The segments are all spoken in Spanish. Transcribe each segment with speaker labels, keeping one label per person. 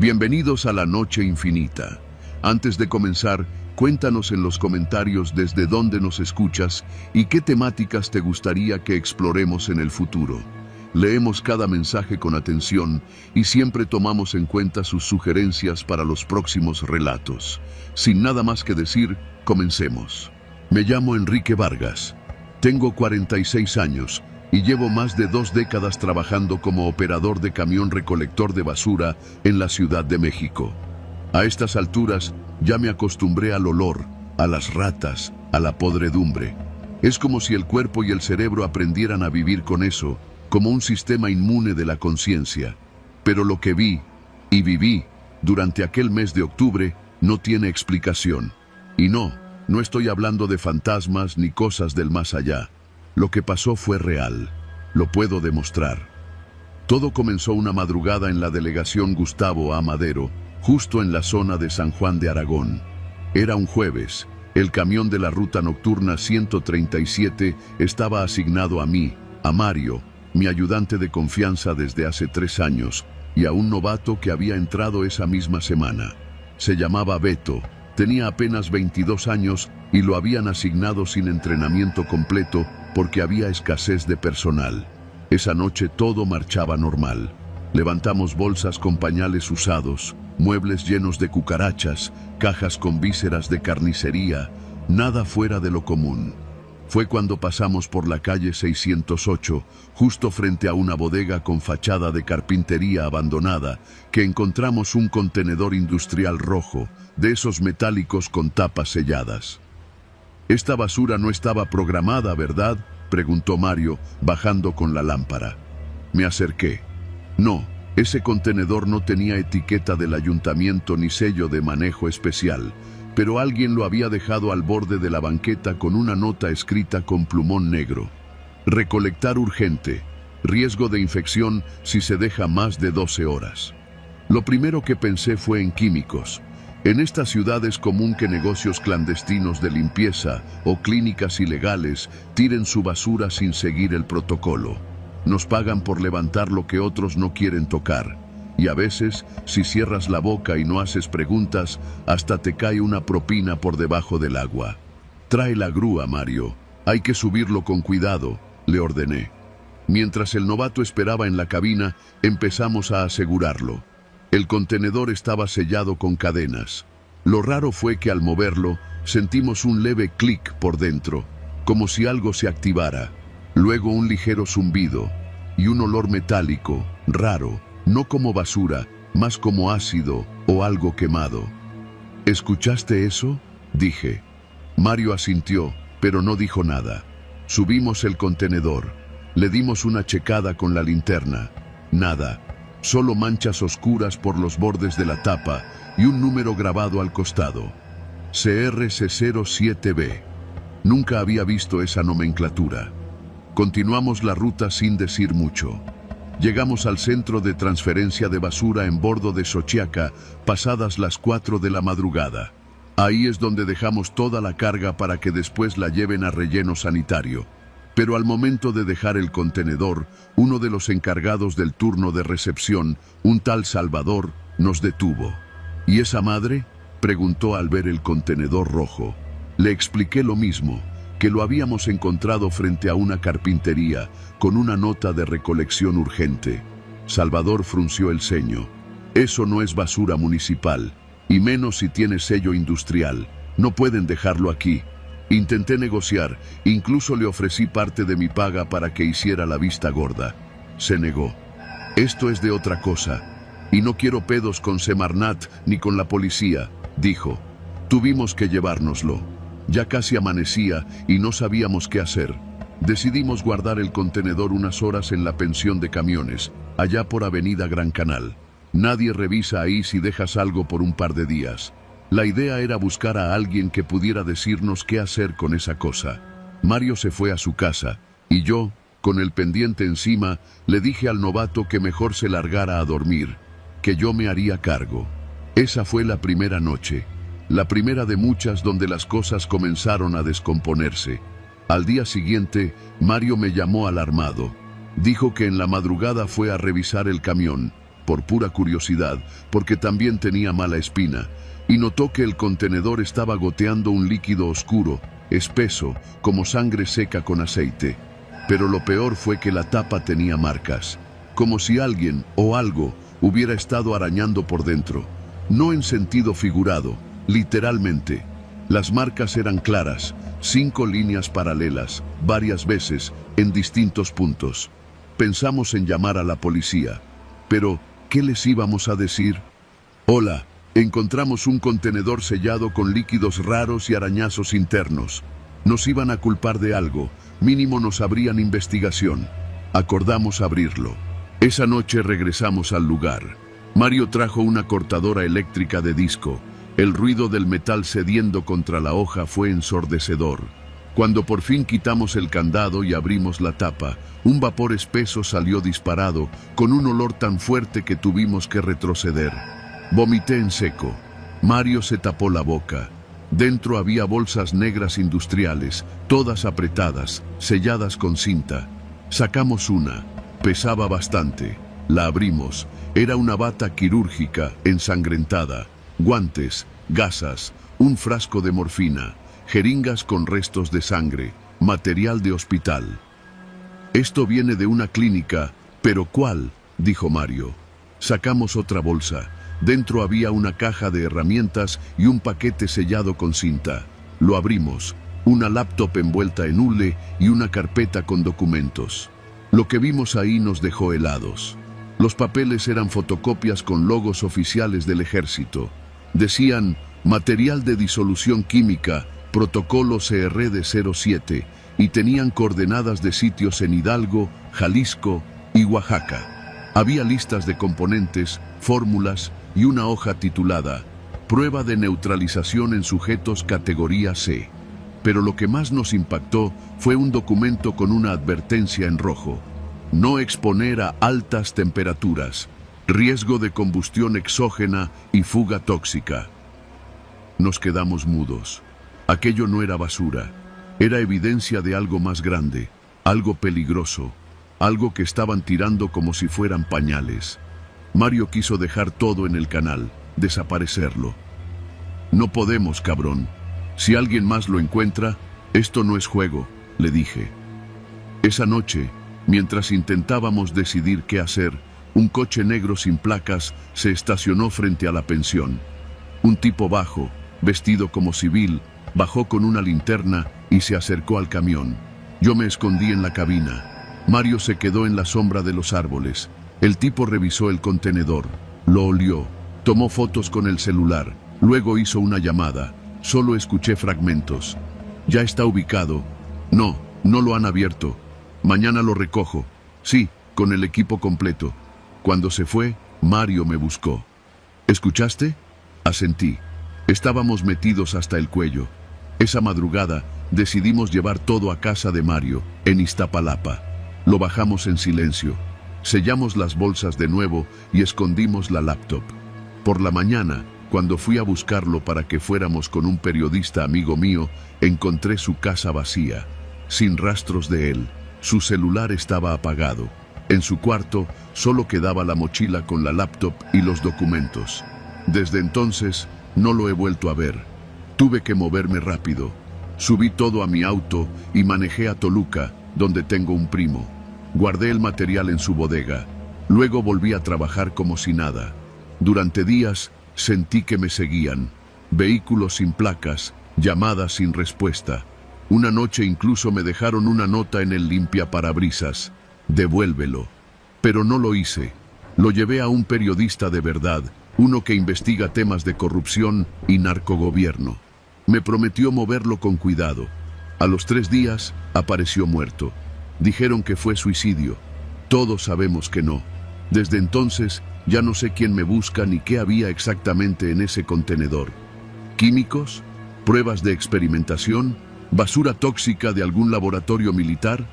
Speaker 1: Bienvenidos a la Noche Infinita. Antes de comenzar, cuéntanos en los comentarios desde dónde nos escuchas y qué temáticas te gustaría que exploremos en el futuro. Leemos cada mensaje con atención y siempre tomamos en cuenta sus sugerencias para los próximos relatos. Sin nada más que decir, comencemos. Me llamo Enrique Vargas. Tengo 46 años y llevo más de 2 décadas trabajando como operador de camión recolector de basura en la Ciudad de México. A estas alturas ya me acostumbré al olor, a las ratas, a la podredumbre. Es como si el cuerpo y el cerebro aprendieran a vivir con eso, como un sistema inmune de la conciencia. Pero lo que vi y viví durante aquel mes de octubre no tiene explicación. Y no estoy hablando de fantasmas ni cosas del más allá. Lo que pasó fue real. Lo puedo demostrar. Todo comenzó una madrugada en la delegación Gustavo A. Madero, justo en la zona de San Juan de Aragón. Era un jueves. El camión de la ruta nocturna 137 estaba asignado a mí, a Mario, mi ayudante de confianza desde hace 3 años, y a un novato que había entrado esa misma semana. Se llamaba Beto, tenía apenas 22 años y lo habían asignado sin entrenamiento completo porque había escasez de personal. Esa noche todo marchaba normal. Levantamos bolsas con pañales usados, muebles llenos de cucarachas, cajas con vísceras de carnicería, nada fuera de lo común. Fue cuando pasamos por la calle 608, justo frente a una bodega con fachada de carpintería abandonada, que encontramos un contenedor industrial rojo, de esos metálicos con tapas selladas. «Esta basura no estaba programada, ¿verdad?», preguntó Mario, bajando con la lámpara. Me acerqué. No, ese contenedor no tenía etiqueta del ayuntamiento ni sello de manejo especial, pero alguien lo había dejado al borde de la banqueta con una nota escrita con plumón negro. Recolectar urgente. Riesgo de infección si se deja más de 12 horas. Lo primero que pensé fue en químicos. En esta ciudad es común que negocios clandestinos de limpieza o clínicas ilegales tiren su basura sin seguir el protocolo. Nos pagan por levantar lo que otros no quieren tocar. Y a veces, si cierras la boca y no haces preguntas, hasta te cae una propina por debajo del agua. «Trae la grúa, Mario. Hay que subirlo con cuidado», le ordené. Mientras el novato esperaba en la cabina, empezamos a asegurarlo. El contenedor estaba sellado con cadenas. Lo raro fue que al moverlo, sentimos un leve clic por dentro, como si algo se activara. Luego un ligero zumbido y un olor metálico, raro, no como basura, más como ácido o algo quemado. «¿Escuchaste eso?», dije. Mario asintió, pero no dijo nada. Subimos el contenedor. Le dimos una checada con la linterna. Nada. Solo manchas oscuras por los bordes de la tapa y un número grabado al costado. CRC07B. Nunca había visto esa nomenclatura. Continuamos la ruta sin decir mucho. Llegamos al centro de transferencia de basura en Bordo de Xochiaca, pasadas las 4 de la madrugada. Ahí es donde dejamos toda la carga para que después la lleven a relleno sanitario. Pero al momento de dejar el contenedor, uno de los encargados del turno de recepción, un tal Salvador, nos detuvo. «¿Y esa madre?», preguntó al ver el contenedor rojo. Le expliqué lo mismo, que lo habíamos encontrado frente a una carpintería, con una nota de recolección urgente. Salvador frunció el ceño. «Eso no es basura municipal, y menos si tiene sello industrial. No pueden dejarlo aquí». Intenté negociar, incluso le ofrecí parte de mi paga para que hiciera la vista gorda. Se negó. «Esto es de otra cosa, y no quiero pedos con Semarnat ni con la policía», dijo. Tuvimos que llevárnoslo. Ya casi amanecía y no sabíamos qué hacer. Decidimos guardar el contenedor unas horas en la pensión de camiones, allá por Avenida Gran Canal. Nadie revisa ahí si dejas algo por un par de días. La idea era buscar a alguien que pudiera decirnos qué hacer con esa cosa. Mario se fue a su casa, y yo, con el pendiente encima, le dije al novato que mejor se largara a dormir, que yo me haría cargo. Esa fue la primera noche, la primera de muchas donde las cosas comenzaron a descomponerse. Al día siguiente, Mario me llamó alarmado. Dijo que en la madrugada fue a revisar el camión por pura curiosidad, porque también tenía mala espina, y notó que el contenedor estaba goteando un líquido oscuro, espeso, como sangre seca con aceite. Pero lo peor fue que la tapa tenía marcas, como si alguien o algo hubiera estado arañando por dentro. No en sentido figurado, literalmente. Las marcas eran claras, 5 líneas paralelas, varias veces, en distintos puntos. Pensamos en llamar a la policía, pero ¿qué les íbamos a decir? Hola, encontramos un contenedor sellado con líquidos raros y arañazos internos. Nos iban a culpar de algo, mínimo nos abrían investigación. Acordamos abrirlo. Esa noche regresamos al lugar. Mario trajo una cortadora eléctrica de disco. El ruido del metal cediendo contra la hoja fue ensordecedor. Cuando por fin quitamos el candado y abrimos la tapa, un vapor espeso salió disparado, con un olor tan fuerte que tuvimos que retroceder. Vomité en seco. Mario se tapó la boca. Dentro había bolsas negras industriales, todas apretadas, selladas con cinta. Sacamos una. Pesaba bastante. La abrimos. Era una bata quirúrgica, ensangrentada. Guantes, gasas, un frasco de morfina, jeringas con restos de sangre, material de hospital. Esto viene de una clínica, ¿pero cuál?, dijo Mario. Sacamos otra bolsa. Dentro había una caja de herramientas y un paquete sellado con cinta. Lo abrimos. Una laptop envuelta en hule y una carpeta con documentos. Lo que vimos ahí nos dejó helados. Los papeles eran fotocopias con logos oficiales del ejército. Decían, material de disolución química, protocolo CR de 07, y tenían coordenadas de sitios en Hidalgo, Jalisco y Oaxaca. Había listas de componentes, fórmulas y una hoja titulada Prueba de neutralización en sujetos categoría C. Pero lo que más nos impactó fue un documento con una advertencia en rojo. No exponer a altas temperaturas, riesgo de combustión exógena y fuga tóxica. Nos quedamos mudos. Aquello no era basura, era evidencia de algo más grande, algo peligroso, algo que estaban tirando como si fueran pañales. Mario quiso dejar todo en el canal, desaparecerlo. No podemos, cabrón. Si alguien más lo encuentra, esto no es juego, le dije. Esa noche, mientras intentábamos decidir qué hacer, un coche negro sin placas se estacionó frente a la pensión. Un tipo bajo, vestido como civil, bajó con una linterna y se acercó al camión. Yo me escondí en la cabina. Mario se quedó en la sombra de los árboles. El tipo revisó el contenedor, lo olió, tomó fotos con el celular, luego hizo una llamada. Solo escuché fragmentos. Ya está ubicado. No, no lo han abierto. Mañana lo recojo. Sí, con el equipo completo. Cuando se fue, Mario me buscó. ¿Escuchaste? Asentí. Estábamos metidos hasta el cuello. Esa madrugada decidimos llevar todo a casa de Mario, en Iztapalapa. Lo bajamos en silencio. Sellamos las bolsas de nuevo y escondimos la laptop. Por la mañana, cuando fui a buscarlo para que fuéramos con un periodista amigo mío, encontré su casa vacía, sin rastros de él. Su celular estaba apagado. En su cuarto solo quedaba la mochila con la laptop y los documentos. Desde entonces no lo he vuelto a ver. Tuve que moverme rápido. Subí todo a mi auto y manejé a Toluca, donde tengo un primo. Guardé el material en su bodega. Luego volví a trabajar como si nada. Durante días sentí que me seguían. Vehículos sin placas, llamadas sin respuesta. Una noche incluso me dejaron una nota en el limpiaparabrisas. Devuélvelo. Pero no lo hice. Lo llevé a un periodista de verdad, uno que investiga temas de corrupción y narcogobierno. Me prometió moverlo con cuidado. A los 3 días apareció muerto. Dijeron que fue suicidio. Todos sabemos que no. Desde entonces ya no sé quién me busca ni qué había exactamente en ese contenedor. ¿Químicos? ¿Pruebas de experimentación? ¿Basura tóxica de algún laboratorio militar?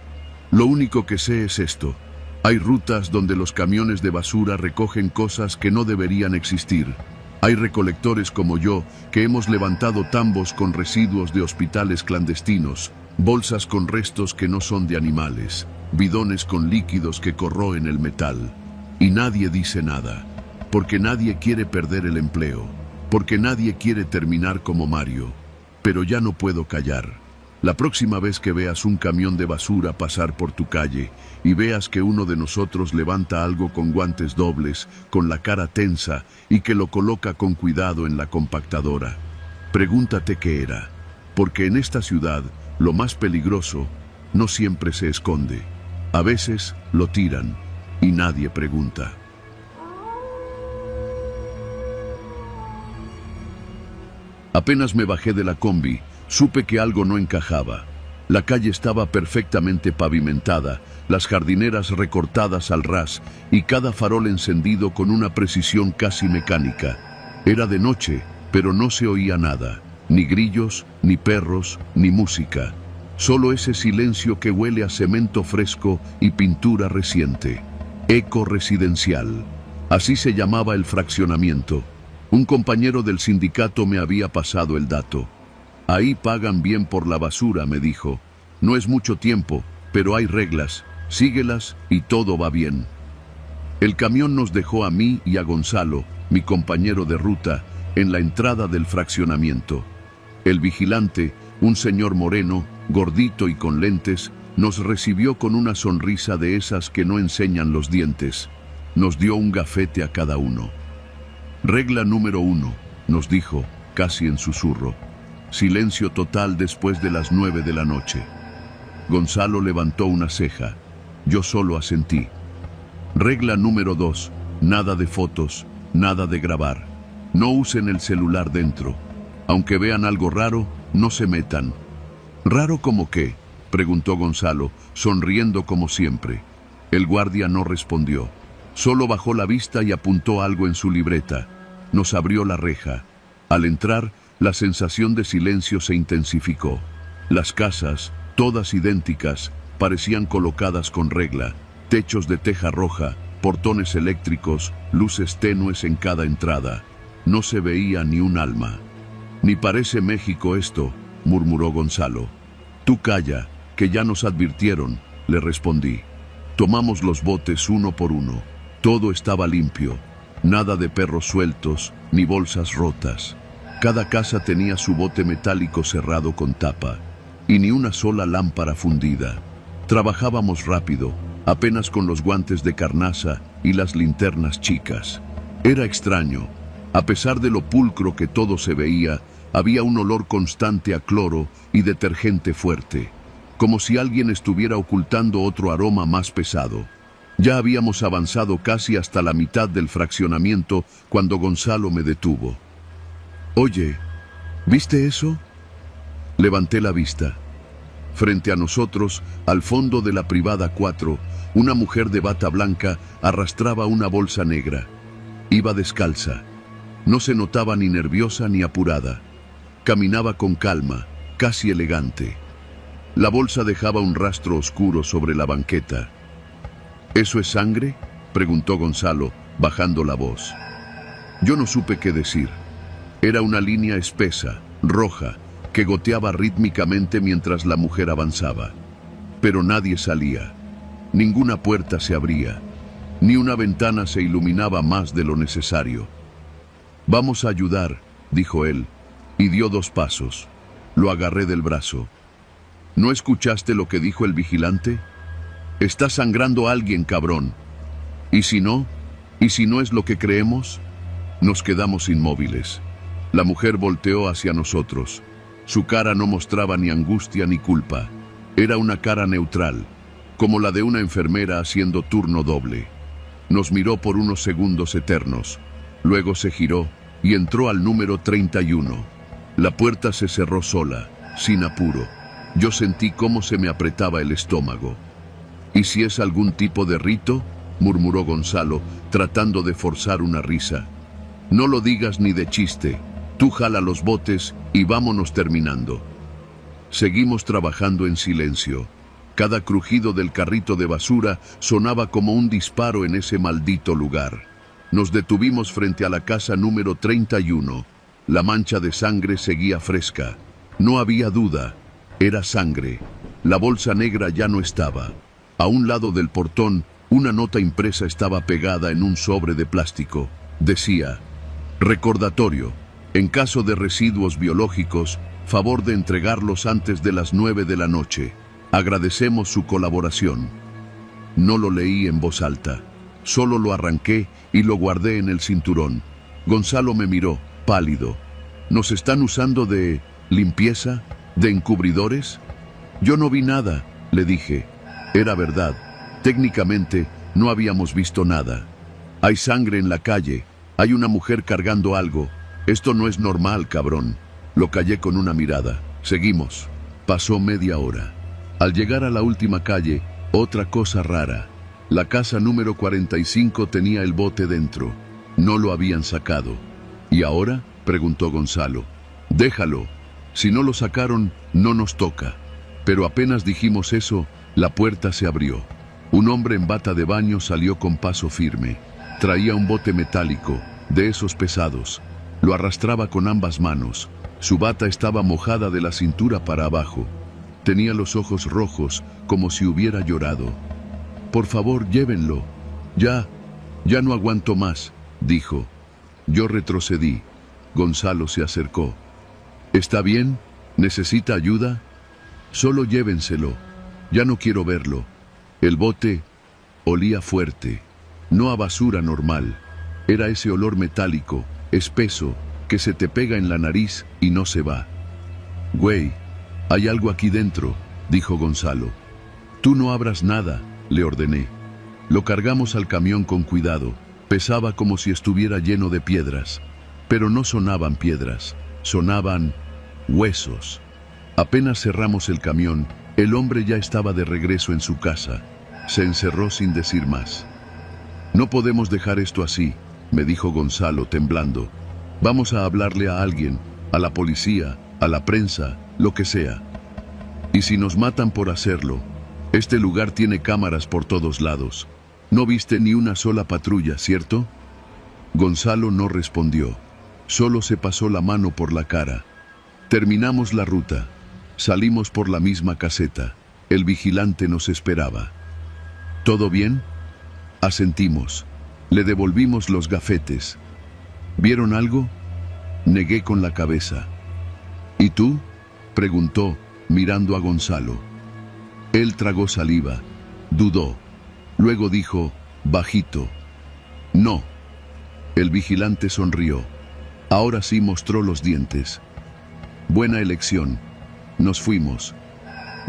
Speaker 1: Lo único que sé es esto. Hay rutas donde los camiones de basura recogen cosas que no deberían existir. Hay recolectores como yo que hemos levantado tambos con residuos de hospitales clandestinos, bolsas con restos que no son de animales, bidones con líquidos que corroen el metal. Y nadie dice nada, porque nadie quiere perder el empleo, porque nadie quiere terminar como Mario. Pero ya no puedo callar. La próxima vez que veas un camión de basura pasar por tu calle y veas que uno de nosotros levanta algo con guantes dobles, con la cara tensa y que lo coloca con cuidado en la compactadora, pregúntate qué era, porque en esta ciudad lo más peligroso no siempre se esconde. A veces lo tiran y nadie pregunta. Apenas me bajé de la combi, supe que algo no encajaba. La calle estaba perfectamente pavimentada, las jardineras recortadas al ras y cada farol encendido con una precisión casi mecánica. Era de noche, pero no se oía nada, ni grillos, ni perros, ni música. Solo ese silencio que huele a cemento fresco y pintura reciente. Eco residencial. Así se llamaba el fraccionamiento. Un compañero del sindicato me había pasado el dato. Ahí pagan bien por la basura, me dijo. No es mucho tiempo, pero hay reglas. Síguelas y todo va bien. El camión nos dejó a mí y a Gonzalo, mi compañero de ruta, en la entrada del fraccionamiento. El vigilante, un señor moreno, gordito y con lentes, nos recibió con una sonrisa de esas que no enseñan los dientes. Nos dio un gafete a cada uno. Regla número 1, nos dijo, casi en susurro. Silencio total después de las 9 de la noche. Gonzalo levantó una ceja. Yo solo asentí. Regla número 2, nada de fotos, nada de grabar. No usen el celular dentro. Aunque vean algo raro, no se metan. ¿Raro como qué?, preguntó Gonzalo, sonriendo como siempre. El guardia no respondió. Solo bajó la vista y apuntó algo en su libreta. Nos abrió la reja. Al entrar, la sensación de silencio se intensificó. Las casas, todas idénticas, parecían colocadas con regla. Techos de teja roja, portones eléctricos, luces tenues en cada entrada. No se veía ni un alma. Ni parece México esto, murmuró Gonzalo. Tú calla, que ya nos advirtieron, le respondí. Tomamos los botes uno por uno. Todo estaba limpio, nada de perros sueltos ni bolsas rotas. Cada casa tenía su bote metálico cerrado con tapa y ni una sola lámpara fundida. Trabajábamos rápido, apenas con los guantes de carnaza y las linternas chicas. Era extraño. A pesar de lo pulcro que todo se veía, había un olor constante a cloro y detergente fuerte, como si alguien estuviera ocultando otro aroma más pesado. Ya habíamos avanzado casi hasta la mitad del fraccionamiento cuando Gonzalo me detuvo. Oye, ¿viste eso? Levanté la vista. Frente a nosotros, al fondo de la privada 4, una mujer de bata blanca arrastraba una bolsa negra. Iba descalza. No se notaba ni nerviosa ni apurada. Caminaba con calma, casi elegante. La bolsa dejaba un rastro oscuro sobre la banqueta. ¿Eso es sangre?, preguntó Gonzalo, bajando la voz. Yo no supe qué decir. Era una línea espesa, roja, que goteaba rítmicamente mientras la mujer avanzaba. Pero nadie salía. Ninguna puerta se abría. Ni una ventana se iluminaba más de lo necesario. Vamos a ayudar, dijo él, y dio 2 pasos. Lo agarré del brazo. ¿No escuchaste lo que dijo el vigilante? Está sangrando alguien, cabrón. ¿Y si no? ¿Y si no es lo que creemos? Nos quedamos inmóviles. La mujer volteó hacia nosotros. Su cara no mostraba ni angustia ni culpa. Era una cara neutral, como la de una enfermera haciendo turno doble. Nos miró por unos segundos eternos. Luego se giró y entró al número 31. La puerta se cerró sola, sin apuro. Yo sentí cómo se me apretaba el estómago. ¿Y si es algún tipo de rito?, murmuró Gonzalo, tratando de forzar una risa. No lo digas ni de chiste. Tú jala los botes y vámonos terminando. Seguimos trabajando en silencio. Cada crujido del carrito de basura sonaba como un disparo en ese maldito lugar. Nos detuvimos frente a la casa número 31. La mancha de sangre seguía fresca. No había duda. Era sangre. La bolsa negra ya no estaba. A un lado del portón, Una nota impresa estaba pegada en un sobre de plástico. Decía: recordatorio, en caso de residuos biológicos, favor de entregarlos antes de las 9 de la noche. Agradecemos su colaboración. No lo leí en voz alta, solo lo arranqué y lo guardé en el cinturón. Gonzalo me miró, pálido. ¿Nos están usando de limpieza? ¿De encubridores? Yo no vi nada, le dije. Era verdad. Técnicamente, no habíamos visto nada. Hay sangre en la calle. Hay una mujer cargando algo. Esto no es normal, cabrón. Lo callé con una mirada. Seguimos. Pasó media hora. Al llegar a la última calle, otra cosa rara. La casa número 45 tenía el bote dentro. No lo habían sacado. ¿Y ahora?, preguntó Gonzalo. Déjalo. Si no lo sacaron, no nos toca. Pero apenas dijimos eso, la puerta se abrió. Un hombre en bata de baño salió con paso firme. Traía un bote metálico, de esos pesados. Lo arrastraba con ambas manos. Su bata estaba mojada de la cintura para abajo. Tenía los ojos rojos, como si hubiera llorado. Por favor, llévenlo. Ya no aguanto más, dijo. Yo retrocedí. Gonzalo se acercó. ¿Está bien? ¿Necesita ayuda? Solo llévenselo. Ya no quiero verlo. El bote olía fuerte, no a basura normal. Era ese olor metálico, espeso, que se te pega en la nariz y no se va. Güey, hay algo aquí dentro, dijo Gonzalo. Tú no abras nada, le ordené. Lo cargamos al camión con cuidado. Pesaba como si estuviera lleno de piedras. Pero no sonaban piedras, sonaban huesos. Apenas cerramos el camión, el hombre ya estaba de regreso en su casa. Se encerró sin decir más. No podemos dejar esto así, me dijo Gonzalo temblando. Vamos a hablarle a alguien, a la policía, a la prensa, lo que sea. Y si nos matan por hacerlo, este lugar tiene cámaras por todos lados. No viste ni una sola patrulla, ¿cierto? Gonzalo no respondió. Solo se pasó la mano por la cara. Terminamos la ruta. Salimos por la misma caseta. El vigilante nos esperaba. ¿Todo bien? Asentimos. Le devolvimos los gafetes. ¿Vieron algo? Negué con la cabeza. ¿Y tú?, preguntó, mirando a Gonzalo. Él tragó saliva. Dudó. Luego dijo, bajito: no. El vigilante sonrió. Ahora sí mostró los dientes. Buena elección. Nos fuimos.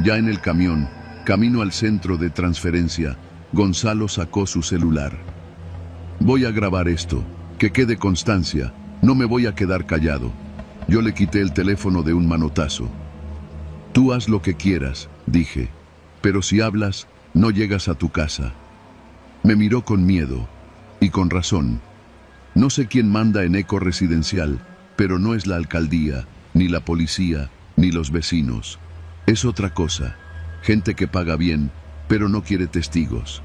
Speaker 1: Ya en el camión, camino al centro de transferencia, Gonzalo sacó su celular. Voy a grabar esto, que quede constancia, no me voy a quedar callado. Yo le quité el teléfono de un manotazo. Tú haz lo que quieras, dije, pero si hablas, no llegas a tu casa. Me miró con miedo, y con razón. No sé quién manda en Eco Residencial, pero no es la alcaldía, ni la policía, ni los vecinos. Es otra cosa, gente que paga bien, pero no quiere testigos.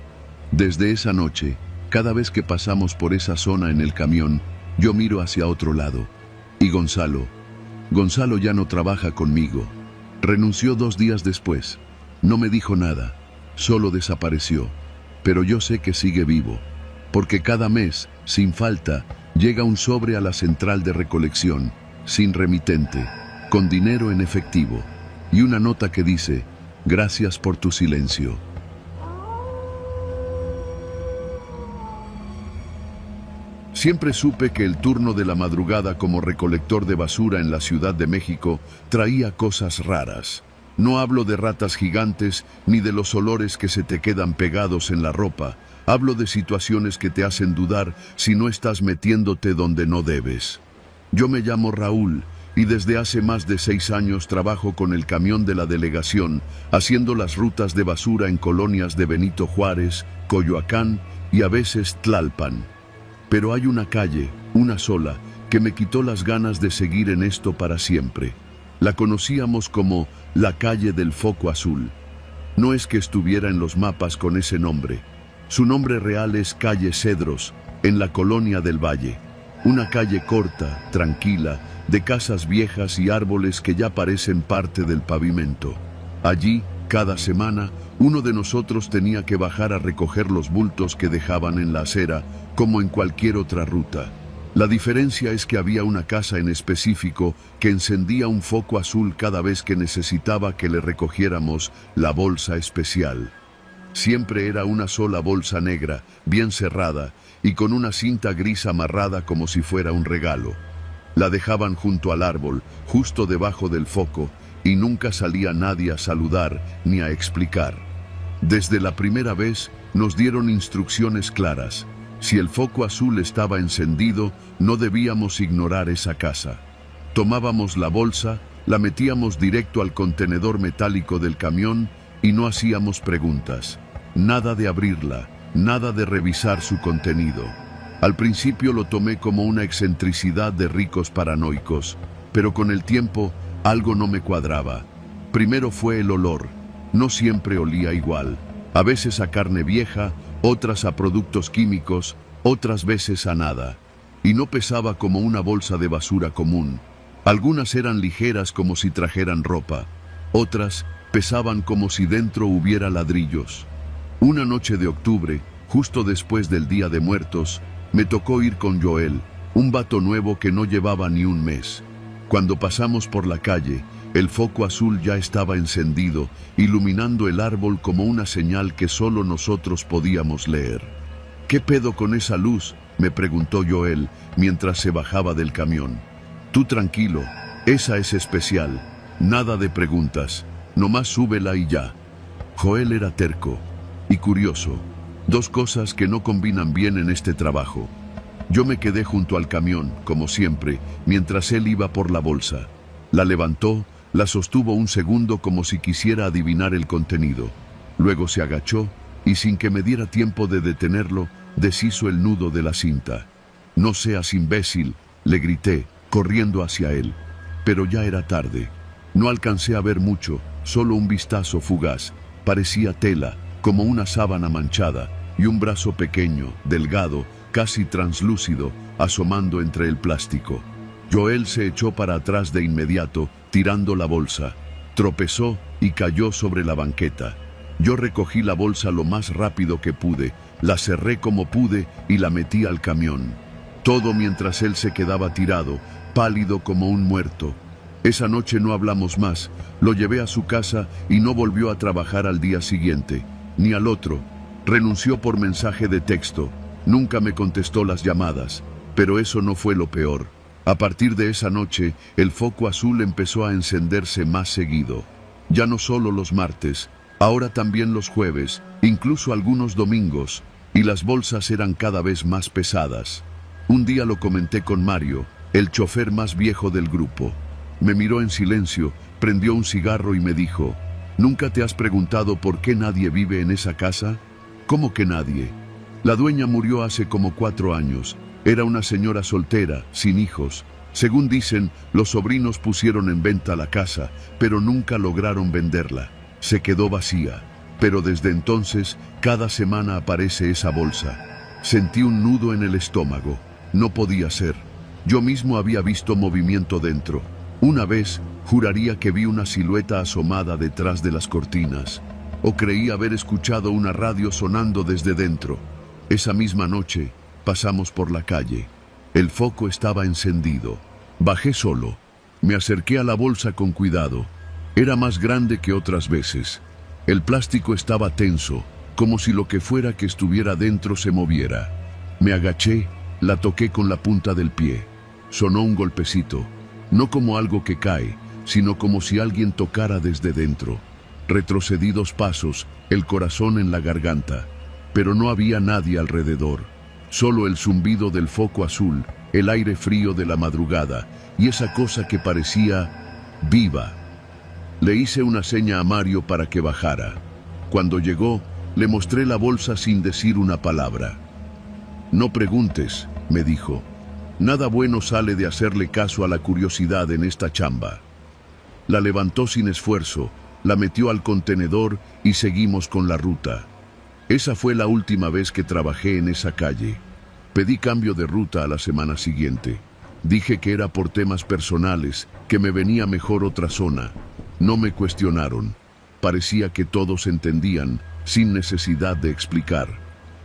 Speaker 1: Desde esa noche, cada vez que pasamos por esa zona en el camión, yo miro hacia otro lado. Y Gonzalo ya no trabaja conmigo. Renunció 2 días después. No me dijo nada, solo desapareció. Pero yo sé que sigue vivo, porque cada mes, sin falta, llega un sobre a la central de recolección, sin remitente, con dinero en efectivo, y una nota que dice: gracias por tu silencio. Siempre supe que el turno de la madrugada como recolector de basura en la Ciudad de México traía cosas raras. No hablo de ratas gigantes ni de los olores que se te quedan pegados en la ropa. Hablo de situaciones que te hacen dudar si no estás metiéndote donde no debes. Yo me llamo Raúl y desde hace más de 6 años trabajo con el camión de la delegación, haciendo las rutas de basura en colonias de Benito Juárez, Coyoacán y a veces Tlalpan. Pero hay una calle, una sola, que me quitó las ganas de seguir en esto para siempre. La conocíamos como la calle del Foco Azul. No es que estuviera en los mapas con ese nombre. Su nombre real es Calle Cedros, en la Colonia del Valle. Una calle corta, tranquila, de casas viejas y árboles que ya parecen parte del pavimento. Allí, cada semana, Uno de nosotros tenía que bajar a recoger los bultos que dejaban en la acera, como en cualquier otra ruta. La diferencia es que había una casa en específico que encendía un foco azul cada vez que necesitaba que le recogiéramos la bolsa especial. Siempre era una sola bolsa negra, bien cerrada, y con una cinta gris amarrada como si fuera un regalo. La dejaban junto al árbol, justo debajo del foco, y nunca salía nadie a saludar ni a explicar. Desde la primera vez nos dieron instrucciones claras. Si el foco azul estaba encendido, no debíamos ignorar esa casa. Tomábamos la bolsa, la metíamos directo al contenedor metálico del camión y no hacíamos preguntas. Nada de abrirla, nada de revisar su contenido. Al principio lo tomé como una excentricidad de ricos paranoicos, pero con el tiempo algo no me cuadraba. Primero fue el olor. No siempre olía igual. A veces a carne vieja, otras a productos químicos, otras veces a nada. Y no pesaba como una bolsa de basura común. Algunas eran ligeras como si trajeran ropa. Otras pesaban como si dentro hubiera ladrillos. Una noche de octubre, justo después del Día de Muertos, me tocó ir con Joel, un vato nuevo que no llevaba ni un mes. Cuando pasamos por la calle, el foco azul ya estaba encendido, iluminando el árbol como una señal que solo nosotros podíamos leer. ¿Qué pedo con esa luz?, me preguntó Joel mientras se bajaba del camión. Tú tranquilo, esa es especial, nada de preguntas, nomás súbela y ya. Joel era terco y curioso, dos cosas que no combinan bien en este trabajo. Yo me quedé junto al camión, como siempre, mientras él iba por la bolsa. La levantó, la sostuvo un segundo como si quisiera adivinar el contenido. Luego se agachó y sin que me diera tiempo de detenerlo, deshizo el nudo de la cinta. No seas imbécil, le grité, corriendo hacia él. Pero ya era tarde. No alcancé a ver mucho, solo un vistazo fugaz. Parecía tela, como una sábana manchada, y un brazo pequeño, delgado, casi translúcido, asomando entre el plástico. Joel se echó para atrás de inmediato, tirando la bolsa. Tropezó y cayó sobre la banqueta. Yo recogí la bolsa lo más rápido que pude, la cerré como pude y la metí al camión. Todo mientras él se quedaba tirado, pálido como un muerto. Esa noche no hablamos más, lo llevé a su casa y no volvió a trabajar al día siguiente, ni al otro. Renunció por mensaje de texto. Nunca me contestó las llamadas, pero eso no fue lo peor. A partir de esa noche, el foco azul empezó a encenderse más seguido. Ya no solo los martes, ahora también los jueves, incluso algunos domingos, y las bolsas eran cada vez más pesadas. Un día lo comenté con Mario, el chofer más viejo del grupo. Me miró en silencio, prendió un cigarro y me dijo, ¿nunca te has preguntado por qué nadie vive en esa casa? ¿Cómo que nadie? La dueña murió hace como 4 años. Era una señora soltera, sin hijos. Según dicen, los sobrinos pusieron en venta la casa, pero nunca lograron venderla. Se quedó vacía. Pero desde entonces, cada semana aparece esa bolsa. Sentí un nudo en el estómago. No podía ser. Yo mismo había visto movimiento dentro. Una vez, juraría que vi una silueta asomada detrás de las cortinas. O creí haber escuchado una radio sonando desde dentro. Esa misma noche, pasamos por la calle. El foco estaba encendido. Bajé solo. Me acerqué a la bolsa con cuidado. Era más grande que otras veces. El plástico estaba tenso, como si lo que fuera que estuviera dentro se moviera. Me agaché, la toqué con la punta del pie. Sonó un golpecito, no como algo que cae, sino como si alguien tocara desde dentro. Retrocedí 2 pasos, el corazón en la garganta, pero no había nadie alrededor. Solo el zumbido del foco azul, el aire frío de la madrugada y esa cosa que parecía viva. Le hice una seña a Mario para que bajara. Cuando llegó, le mostré la bolsa sin decir una palabra. No preguntes, me dijo. Nada bueno sale de hacerle caso a la curiosidad en esta chamba. La levantó sin esfuerzo, la metió al contenedor y seguimos con la ruta. Esa fue la última vez que trabajé en esa calle. Pedí cambio de ruta a la semana siguiente. Dije que era por temas personales, que me venía mejor otra zona. No me cuestionaron. Parecía que todos entendían, sin necesidad de explicar.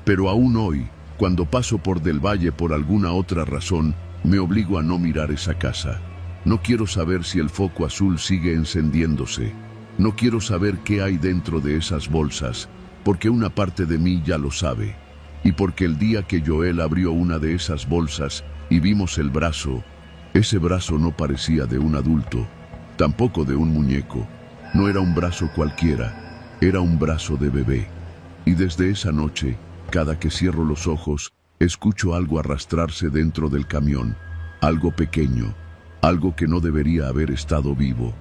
Speaker 1: Pero aún hoy, cuando paso por Del Valle por alguna otra razón, me obligo a no mirar esa casa. No quiero saber si el foco azul sigue encendiéndose. No quiero saber qué hay dentro de esas bolsas, porque una parte de mí ya lo sabe. Y porque el día que Joel abrió una de esas bolsas y vimos el brazo, ese brazo no parecía de un adulto, tampoco de un muñeco. No era un brazo cualquiera, era un brazo de bebé. Y desde esa noche, cada que cierro los ojos, escucho algo arrastrarse dentro del camión, algo pequeño, algo que no debería haber estado vivo.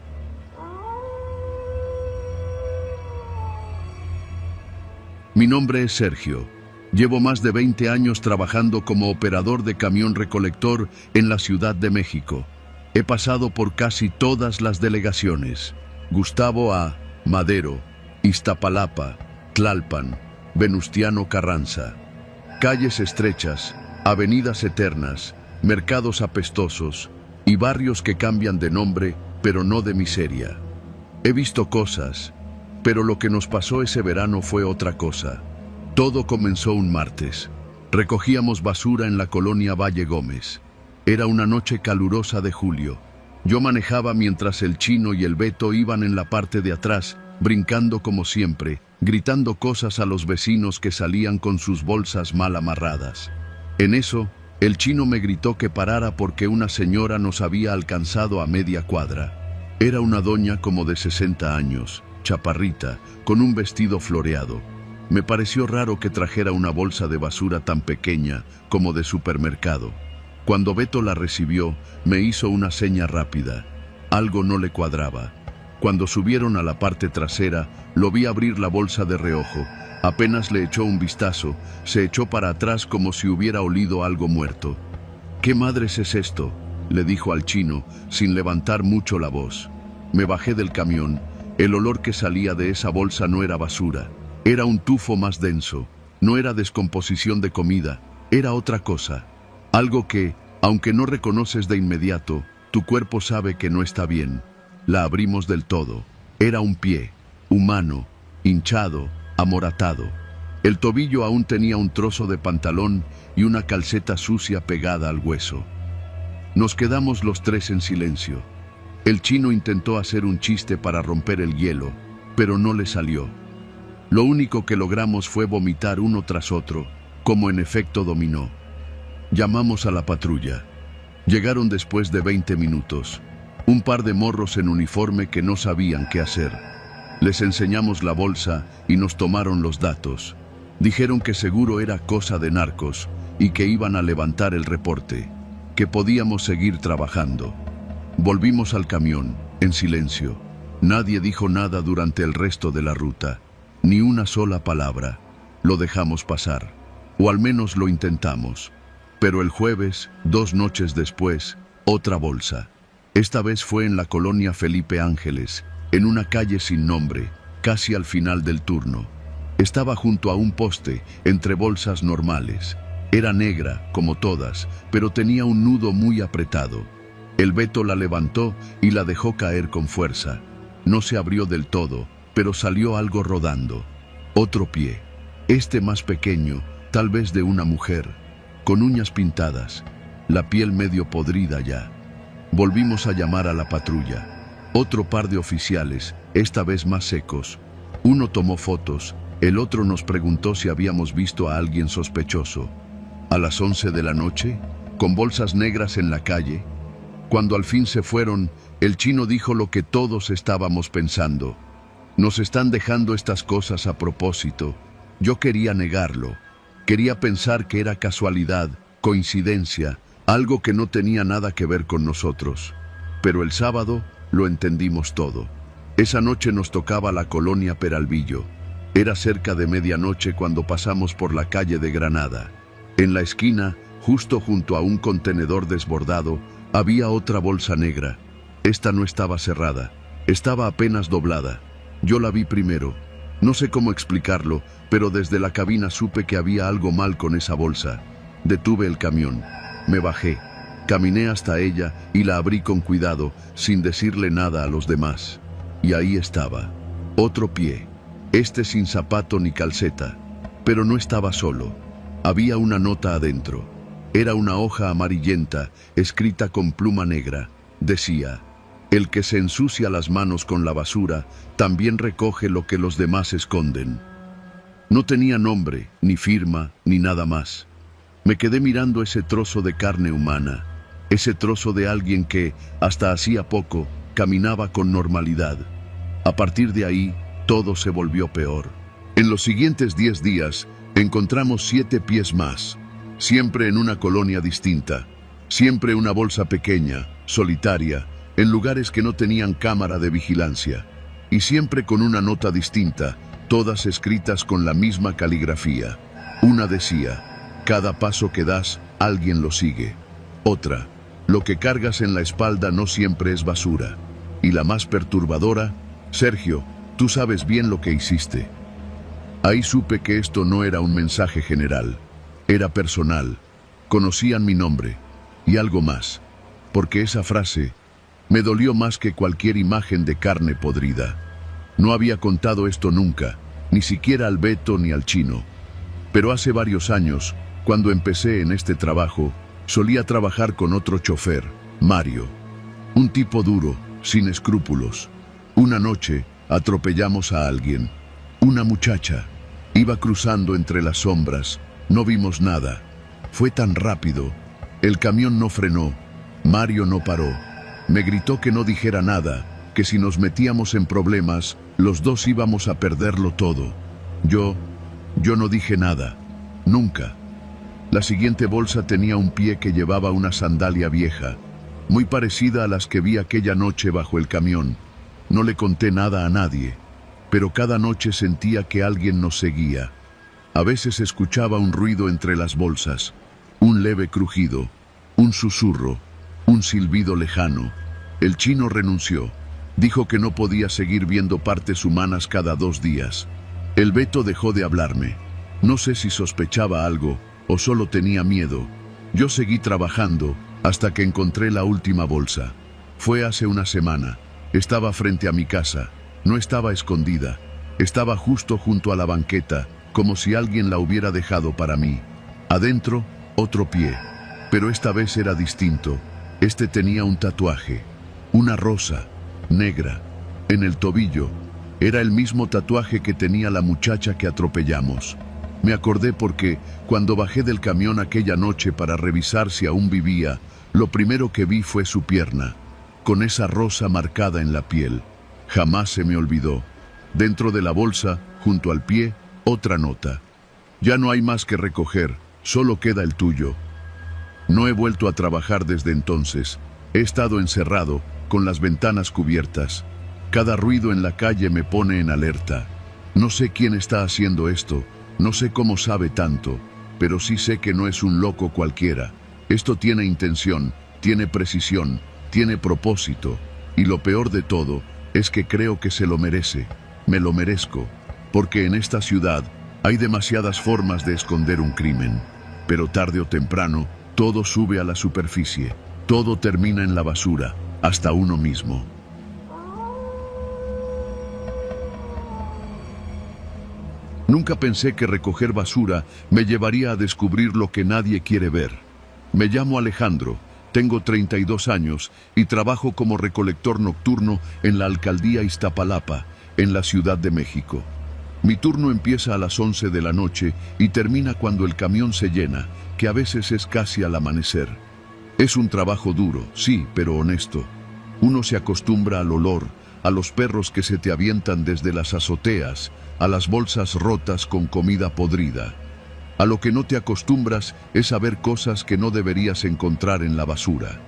Speaker 1: Mi nombre es Sergio. Llevo más de 20 años trabajando como operador de camión recolector en la Ciudad de México. He pasado por casi todas las delegaciones: Gustavo A., Madero, Iztapalapa, Tlalpan, Venustiano Carranza. Calles estrechas, avenidas eternas, mercados apestosos y barrios que cambian de nombre, pero no de miseria. He visto cosas, pero lo que nos pasó ese verano fue otra cosa. Todo comenzó un martes. Recogíamos basura en la colonia Valle Gómez. Era una noche calurosa de julio. Yo manejaba mientras el Chino y el Beto iban en la parte de atrás, brincando como siempre, gritando cosas a los vecinos que salían con sus bolsas mal amarradas. En eso, el Chino me gritó que parara porque una señora nos había alcanzado a media cuadra. Era una doña como de 60 años, chaparrita, con un vestido floreado. Me pareció raro que trajera una bolsa de basura tan pequeña como de supermercado. Cuando Beto la recibió, me hizo una seña rápida. Algo no le cuadraba. Cuando subieron a la parte trasera, lo vi abrir la bolsa de reojo. Apenas le echó un vistazo, se echó para atrás como si hubiera olido algo muerto. ¿Qué madres es esto?, le dijo al Chino, sin levantar mucho la voz. Me bajé del camión. El olor que salía de esa bolsa no era basura. Era un tufo más denso. No era descomposición de comida. Era otra cosa. Algo que, aunque no reconoces de inmediato, tu cuerpo sabe que no está bien. La abrimos del todo. Era un pie, humano, hinchado, amoratado. El tobillo aún tenía un trozo de pantalón y una calceta sucia pegada al hueso. Nos quedamos los tres en silencio. El Chino intentó hacer un chiste para romper el hielo, pero no le salió. Lo único que logramos fue vomitar uno tras otro, como en efecto dominó. Llamamos a la patrulla. Llegaron después de 20 minutos. Un par de morros en uniforme que no sabían qué hacer. Les enseñamos la bolsa y nos tomaron los datos. Dijeron que seguro era cosa de narcos y que iban a levantar el reporte, que podíamos seguir trabajando. Volvimos al camión, en silencio. Nadie dijo nada durante el resto de la ruta, ni una sola palabra. Lo dejamos pasar, o al menos lo intentamos. Pero el jueves, 2 noches después, otra bolsa. Esta vez fue en la colonia Felipe Ángeles, en una calle sin nombre, casi al final del turno. Estaba junto a un poste, entre bolsas normales. Era negra, como todas, pero tenía un nudo muy apretado. El Beto la levantó y la dejó caer con fuerza. No se abrió del todo, pero salió algo rodando. Otro pie, este más pequeño, tal vez de una mujer, con uñas pintadas, la piel medio podrida ya. Volvimos a llamar a la patrulla. Otro par de oficiales, esta vez más secos. Uno tomó fotos, el otro nos preguntó si habíamos visto a alguien sospechoso. A las 11 de la noche, con bolsas negras en la calle. Cuando al fin se fueron, el Chino dijo lo que todos estábamos pensando. Nos están dejando estas cosas a propósito. Yo quería negarlo. Quería pensar que era casualidad, coincidencia, algo que no tenía nada que ver con nosotros. Pero el sábado lo entendimos todo. Esa noche nos tocaba la colonia Peralvillo. Era cerca de medianoche cuando pasamos por la calle de Granada. En la esquina, justo junto a un contenedor desbordado, había otra bolsa negra. Esta no estaba cerrada, estaba apenas doblada. Yo la vi primero. No sé cómo explicarlo, pero desde la cabina supe que había algo mal con esa bolsa. Detuve el camión. Me bajé, caminé hasta ella y la abrí con cuidado, sin decirle nada a los demás. Y ahí estaba. Otro pie, este sin zapato ni calceta, pero no estaba solo. Había una nota adentro. Era una hoja amarillenta, escrita con pluma negra. Decía: el que se ensucia las manos con la basura, también recoge lo que los demás esconden. No tenía nombre, ni firma, ni nada más. Me quedé mirando ese trozo de carne humana, ese trozo de alguien que, hasta hacía poco, caminaba con normalidad. A partir de ahí, todo se volvió peor. En los siguientes 10 días, encontramos 7 pies más, siempre en una colonia distinta, siempre una bolsa pequeña, solitaria, en lugares que no tenían cámara de vigilancia, y siempre con una nota distinta, todas escritas con la misma caligrafía. Una decía: cada paso que das, alguien lo sigue. Otra: lo que cargas en la espalda no siempre es basura. Y la más perturbadora: Sergio, tú sabes bien lo que hiciste. Ahí supe que esto no era un mensaje general, era personal. Conocían mi nombre, y algo más, porque esa frase me dolió más que cualquier imagen de carne podrida. No había contado esto nunca, ni siquiera al Beto ni al Chino. Pero hace varios años, cuando empecé en este trabajo, solía trabajar con otro chofer, Mario. Un tipo duro, sin escrúpulos. Una noche, atropellamos a alguien. Una muchacha. Iba cruzando entre las sombras. No vimos nada. Fue tan rápido. El camión no frenó. Mario no paró. Me gritó que no dijera nada, que si nos metíamos en problemas, los dos íbamos a perderlo todo. Yo no dije nada. Nunca. La siguiente bolsa tenía un pie que llevaba una sandalia vieja, muy parecida a las que vi aquella noche bajo el camión. No le conté nada a nadie, pero cada noche sentía que alguien nos seguía. A veces escuchaba un ruido entre las bolsas, un leve crujido, un susurro, un silbido lejano. El Chino renunció. Dijo que no podía seguir viendo partes humanas cada 2 días. El Beto dejó de hablarme. No sé si sospechaba algo o solo tenía miedo. Yo seguí trabajando hasta que encontré la última bolsa. Fue hace una semana. Estaba frente a mi casa. No estaba escondida. Estaba justo junto a la banqueta, como si alguien la hubiera dejado para mí. Adentro, otro pie. Pero esta vez era distinto. Este tenía un tatuaje. Una rosa, negra, en el tobillo. Era el mismo tatuaje que tenía la muchacha que atropellamos. Me acordé porque, cuando bajé del camión aquella noche para revisar si aún vivía, lo primero que vi fue su pierna, con esa rosa marcada en la piel. Jamás se me olvidó. Dentro de la bolsa, junto al pie, otra nota. Ya no hay más que recoger, solo queda el tuyo. No he vuelto a trabajar desde entonces. He estado encerrado, con las ventanas cubiertas. Cada ruido en la calle me pone en alerta. No sé quién está haciendo esto, no sé cómo sabe tanto, pero sí sé que no es un loco cualquiera. Esto tiene intención, tiene precisión, tiene propósito, y lo peor de todo es que creo que se lo merece. Me lo merezco, porque en esta ciudad hay demasiadas formas de esconder un crimen, pero tarde o temprano todo sube a la superficie, todo termina en la basura, hasta uno mismo. Nunca pensé que recoger basura me llevaría a descubrir lo que nadie quiere ver. Me llamo Alejandro, tengo 32 años y trabajo como recolector nocturno en la alcaldía Iztapalapa, en la Ciudad de México. Mi turno empieza a las 11 de la noche y termina cuando el camión se llena, que a veces es casi al amanecer. Es un trabajo duro, sí, pero honesto. Uno se acostumbra al olor, a los perros que se te avientan desde las azoteas, a las bolsas rotas con comida podrida. A lo que no te acostumbras es a ver cosas que no deberías encontrar en la basura.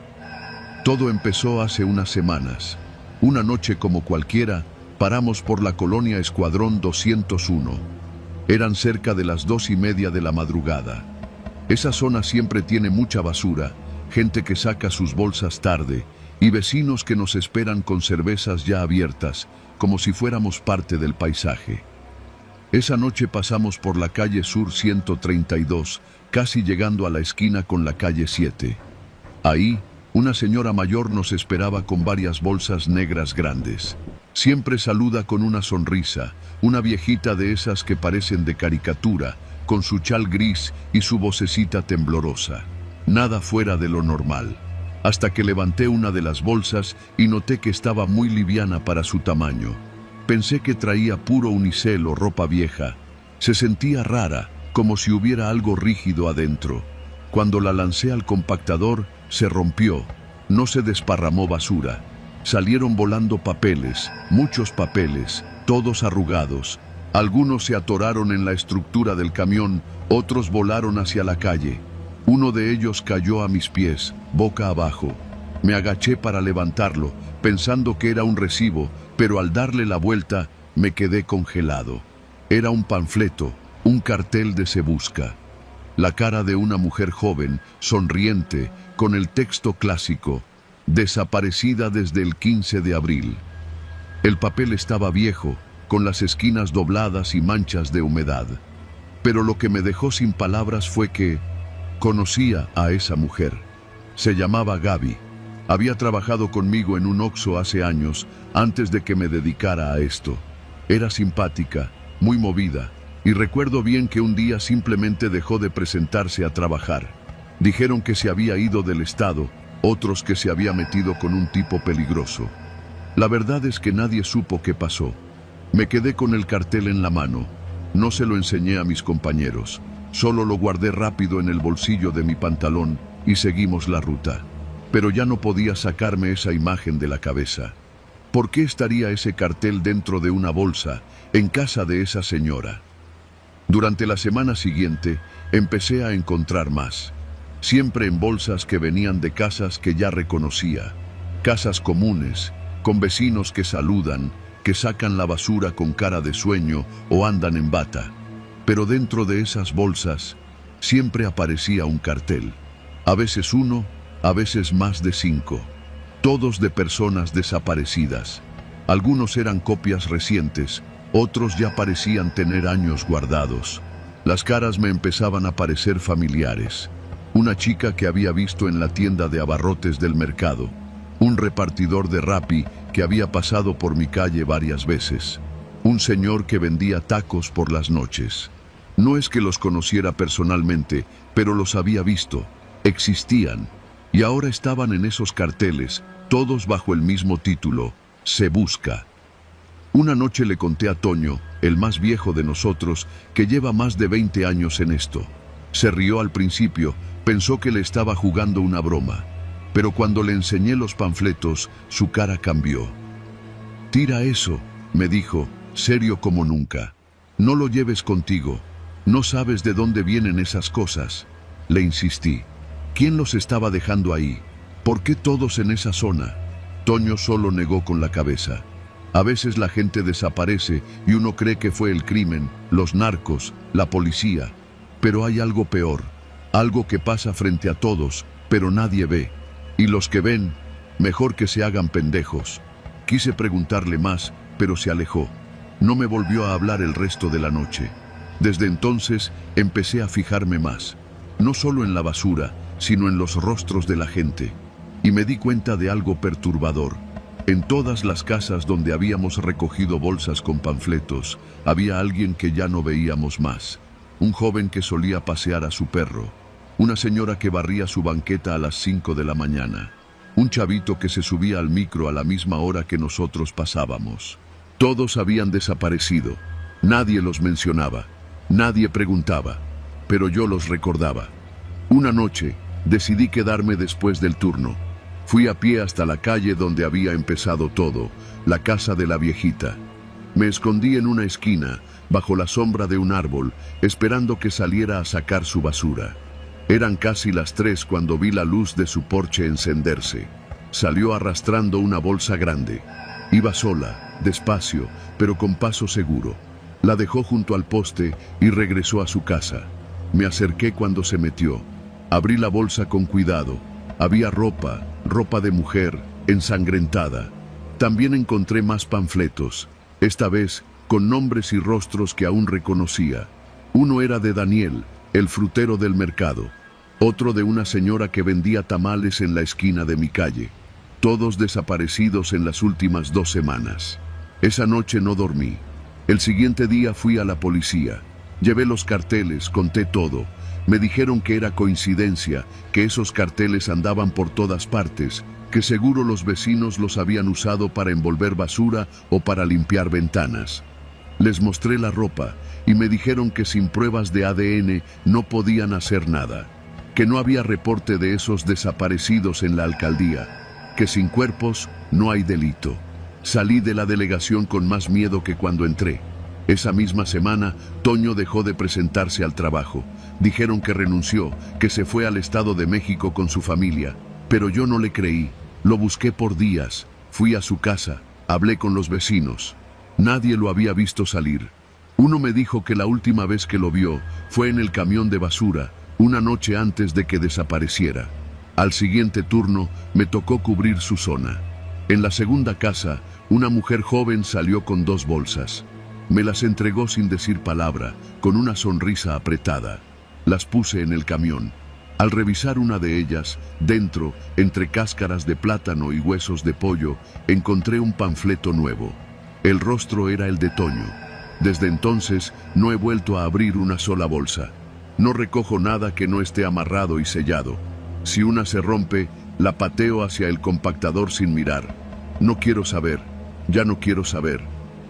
Speaker 1: Todo empezó hace unas semanas. Una noche como cualquiera, paramos por la colonia Escuadrón 201. Eran cerca de las 2:30 de la madrugada. Esa zona siempre tiene mucha basura, gente que saca sus bolsas tarde y vecinos que nos esperan con cervezas ya abiertas, como si fuéramos parte del paisaje. Esa noche pasamos por la calle Sur 132, casi llegando a la esquina con la calle 7. Ahí, una señora mayor nos esperaba con varias bolsas negras grandes. Siempre saluda con una sonrisa, una viejita de esas que parecen de caricatura, con su chal gris y su vocecita temblorosa. Nada fuera de lo normal. Hasta que levanté una de las bolsas y noté que estaba muy liviana para su tamaño. Pensé que traía puro unicel o ropa vieja. Se sentía rara, como si hubiera algo rígido adentro. Cuando la lancé al compactador, se rompió. No se desparramó basura. Salieron volando papeles, muchos papeles, todos arrugados. Algunos se atoraron en la estructura del camión, otros volaron hacia la calle. Uno de ellos cayó a mis pies, boca abajo. Me agaché para levantarlo, pensando que era un recibo, pero al darle la vuelta, me quedé congelado. Era un panfleto, un cartel de Se Busca. La cara de una mujer joven, sonriente, con el texto clásico: desaparecida desde el 15 de abril. El papel estaba viejo, con las esquinas dobladas y manchas de humedad. Pero lo que me dejó sin palabras fue que conocía a esa mujer. Se llamaba Gaby. Había trabajado conmigo en un Oxxo hace años, antes de que me dedicara a esto. Era simpática, muy movida, y recuerdo bien que un día simplemente dejó de presentarse a trabajar. Dijeron que se había ido del estado, otros que se había metido con un tipo peligroso. La verdad es que nadie supo qué pasó. Me quedé con el cartel en la mano. No se lo enseñé a mis compañeros. Solo lo guardé rápido en el bolsillo de mi pantalón y seguimos la ruta. Pero ya no podía sacarme esa imagen de la cabeza. ¿Por qué estaría ese cartel dentro de una bolsa, en casa de esa señora? Durante la semana siguiente, empecé a encontrar más. Siempre en bolsas que venían de casas que ya reconocía. Casas comunes, con vecinos que saludan, que sacan la basura con cara de sueño o andan en bata. Pero dentro de esas bolsas siempre aparecía un cartel. A veces uno, a veces más de 5. Todos de personas desaparecidas. Algunos eran copias recientes, otros ya parecían tener años guardados. Las caras me empezaban a parecer familiares. Una chica que había visto en la tienda de abarrotes del mercado. Un repartidor de Rappi que había pasado por mi calle varias veces. Un señor que vendía tacos por las noches. No es que los conociera personalmente, pero los había visto. Existían. Y ahora estaban en esos carteles, todos bajo el mismo título: Se Busca. Una noche le conté a Toño, el más viejo de nosotros, que lleva más de 20 años en esto. Se rió al principio, pensó que le estaba jugando una broma. Pero cuando le enseñé los panfletos, su cara cambió. «Tira eso», me dijo, serio como nunca. «No lo lleves contigo. No sabes de dónde vienen esas cosas». Le insistí. ¿Quién los estaba dejando ahí? ¿Por qué todos en esa zona? Toño solo negó con la cabeza. A veces la gente desaparece y uno cree que fue el crimen, los narcos, la policía. Pero hay algo peor, algo que pasa frente a todos, pero nadie ve. Y los que ven, mejor que se hagan pendejos. Quise preguntarle más, pero se alejó. No me volvió a hablar el resto de la noche. Desde entonces empecé a fijarme más. No solo en la basura, sino en los rostros de la gente. Y me di cuenta de algo perturbador. En todas las casas donde habíamos recogido bolsas con panfletos, había alguien que ya no veíamos más. Un joven que solía pasear a su perro. Una señora que barría su banqueta a las 5 de la mañana. Un chavito que se subía al micro a la misma hora que nosotros pasábamos. Todos habían desaparecido. Nadie los mencionaba. Nadie preguntaba. Pero yo los recordaba. Una noche, decidí quedarme después del turno. Fui a pie hasta la calle donde había empezado todo, la casa de la viejita. Me escondí en una esquina, bajo la sombra de un árbol, esperando que saliera a sacar su basura. Eran casi las 3 cuando vi la luz de su porche encenderse. Salió arrastrando una bolsa grande. Iba sola, despacio, pero con paso seguro. La dejó junto al poste y regresó a su casa. Me acerqué cuando se metió. Abrí la bolsa con cuidado. Había ropa de mujer, ensangrentada. También encontré más panfletos, esta vez con nombres y rostros que aún reconocía. Uno era de Daniel, el frutero del mercado. Otro de una señora que vendía tamales en la esquina de mi calle. Todos desaparecidos en las últimas 2 semanas. Esa noche no dormí. El siguiente día fui a la policía. Llevé los carteles, conté todo. Me dijeron que era coincidencia, que esos carteles andaban por todas partes, que seguro los vecinos los habían usado para envolver basura o para limpiar ventanas. Les mostré la ropa y me dijeron que sin pruebas de ADN no podían hacer nada, que no había reporte de esos desaparecidos en la alcaldía, que sin cuerpos no hay delito. Salí de la delegación con más miedo que cuando entré. Esa misma semana, Toño dejó de presentarse al trabajo. Dijeron que renunció, que se fue al Estado de México con su familia, pero yo no le creí. Lo busqué por días, fui a su casa, hablé con los vecinos. Nadie lo había visto salir. Uno me dijo que la última vez que lo vio fue en el camión de basura, una noche antes de que desapareciera. Al siguiente turno me tocó cubrir su zona. En la segunda casa, una mujer joven salió con 2 bolsas. Me las entregó sin decir palabra, con una sonrisa apretada. Las puse en el camión. Al revisar una de ellas, dentro, entre cáscaras de plátano y huesos de pollo, encontré un panfleto nuevo. El rostro era el de Toño. Desde entonces no he vuelto a abrir una sola bolsa. No recojo nada que no esté amarrado y sellado. Si una se rompe, la pateo hacia el compactador sin mirar. No quiero saber, ya no quiero saber,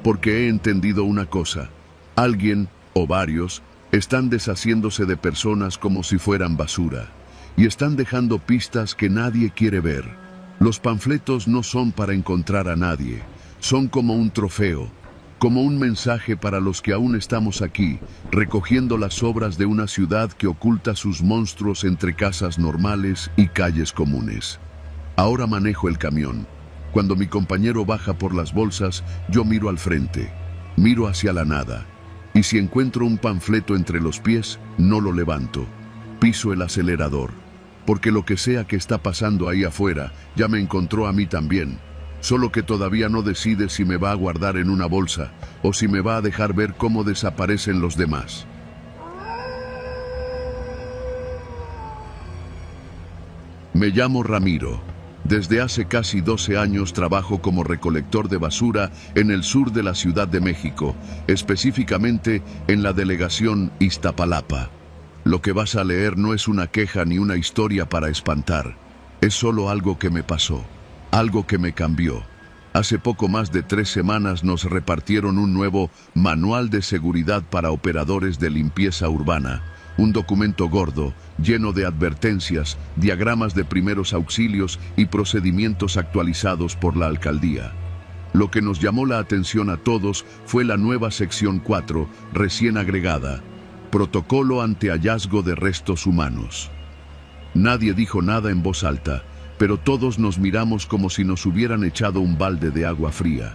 Speaker 1: porque he entendido una cosa. Alguien, o varios, están deshaciéndose de personas como si fueran basura, y están dejando pistas que nadie quiere ver. Los panfletos no son para encontrar a nadie, son como un trofeo, como un mensaje para los que aún estamos aquí, recogiendo las sobras de una ciudad que oculta sus monstruos entre casas normales y calles comunes. Ahora manejo el camión. Cuando mi compañero baja por las bolsas, yo miro al frente, miro hacia la nada. Y si encuentro un panfleto entre los pies, no lo levanto. Piso el acelerador, porque lo que sea que está pasando ahí afuera, ya me encontró a mí también. Solo que todavía no decide si me va a guardar en una bolsa o si me va a dejar ver cómo desaparecen los demás. Me llamo Ramiro. Desde hace casi 12 años trabajo como recolector de basura en el sur de la Ciudad de México, específicamente en la delegación Iztapalapa. Lo que vas a leer no es una queja ni una historia para espantar. Es solo algo que me pasó, algo que me cambió. Hace poco más de 3 semanas nos repartieron un nuevo Manual de Seguridad para Operadores de Limpieza Urbana. Un documento gordo, lleno de advertencias, diagramas de primeros auxilios y procedimientos actualizados por la alcaldía. Lo que nos llamó la atención a todos fue la nueva sección 4, recién agregada, Protocolo ante hallazgo de restos humanos. Nadie dijo nada en voz alta, pero todos nos miramos como si nos hubieran echado un balde de agua fría.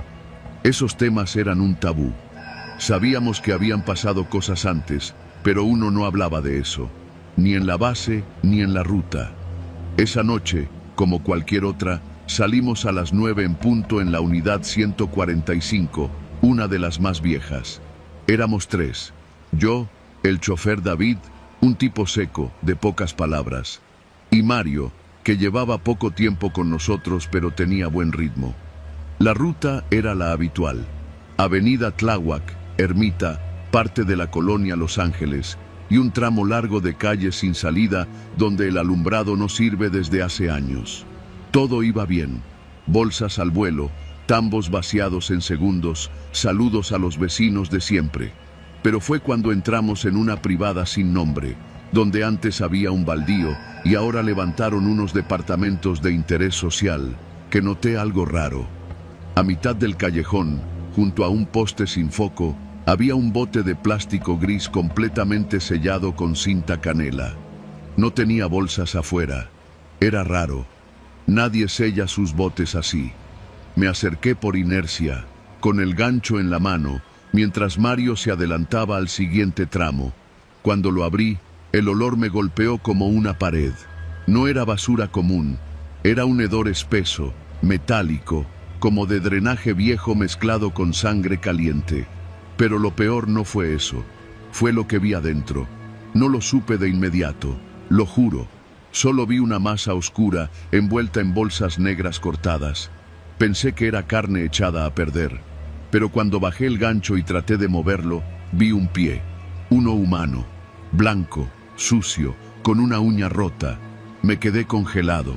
Speaker 1: Esos temas eran un tabú. Sabíamos que habían pasado cosas antes, pero uno no hablaba de eso, ni en la base ni en la ruta. Esa noche, como cualquier otra, salimos a las 9 en punto en la unidad 145, una de las más viejas. Éramos 3, yo, el chofer David, un tipo seco, de pocas palabras, y Mario, que llevaba poco tiempo con nosotros pero tenía buen ritmo. La ruta era la habitual, Avenida Tláhuac, Ermita, parte de la colonia Los Ángeles, y un tramo largo de calles sin salida donde el alumbrado no sirve desde hace años. Todo iba bien, bolsas al vuelo, tambos vaciados en segundos, saludos a los vecinos de siempre. Pero fue cuando entramos en una privada sin nombre, donde antes había un baldío y ahora levantaron unos departamentos de interés social, que noté algo raro. A mitad del callejón, junto a un poste sin foco, había un bote de plástico gris completamente sellado con cinta canela. No tenía bolsas afuera. Era raro. Nadie sella sus botes así. Me acerqué por inercia, con el gancho en la mano, mientras Mario se adelantaba al siguiente tramo. Cuando lo abrí, el olor me golpeó como una pared. No era basura común, era un hedor espeso, metálico, como de drenaje viejo mezclado con sangre caliente. Pero lo peor no fue eso, fue lo que vi adentro. No lo supe de inmediato, lo juro. Solo vi una masa oscura envuelta en bolsas negras cortadas. Pensé que era carne echada a perder. pero cuando bajé el gancho y traté de moverlo, vi un pie, uno humano, blanco, sucio, con una uña rota. Me quedé congelado.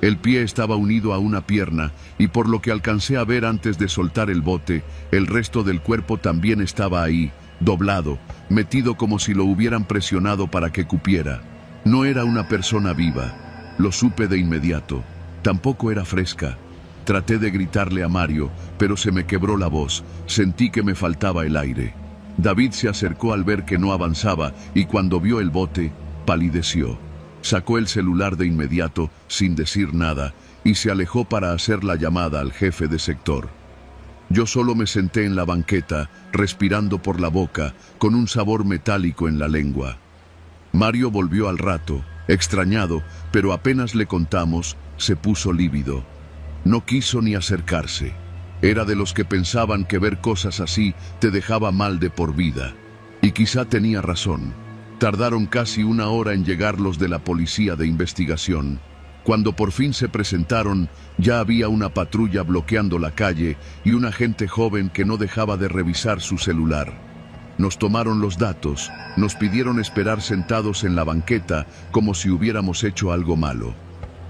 Speaker 1: El pie estaba unido a una pierna y por lo que alcancé a ver antes de soltar el bote, el resto del cuerpo también estaba ahí, doblado, metido como si lo hubieran presionado para que cupiera. No era una persona viva. Lo supe de inmediato. Tampoco era fresca. Traté de gritarle a Mario, pero se me quebró la voz. Sentí que me faltaba el aire. David se acercó al ver que no avanzaba y cuando vio el bote, palideció. Sacó el celular de inmediato, sin decir nada, y se alejó para hacer la llamada al jefe de sector. Yo solo me senté en la banqueta, respirando por la boca, con un sabor metálico en la lengua. Mario volvió al rato, extrañado, pero apenas le contamos, se puso lívido. No quiso ni acercarse. Era de los que pensaban que ver cosas así te dejaba mal de por vida. Y quizá tenía razón. Tardaron casi una hora en llegar los de la policía de investigación. Cuando por fin se presentaron, ya había una patrulla bloqueando la calle y un agente joven que no dejaba de revisar su celular. Nos tomaron los datos, nos pidieron esperar sentados en la banqueta como si hubiéramos hecho algo malo.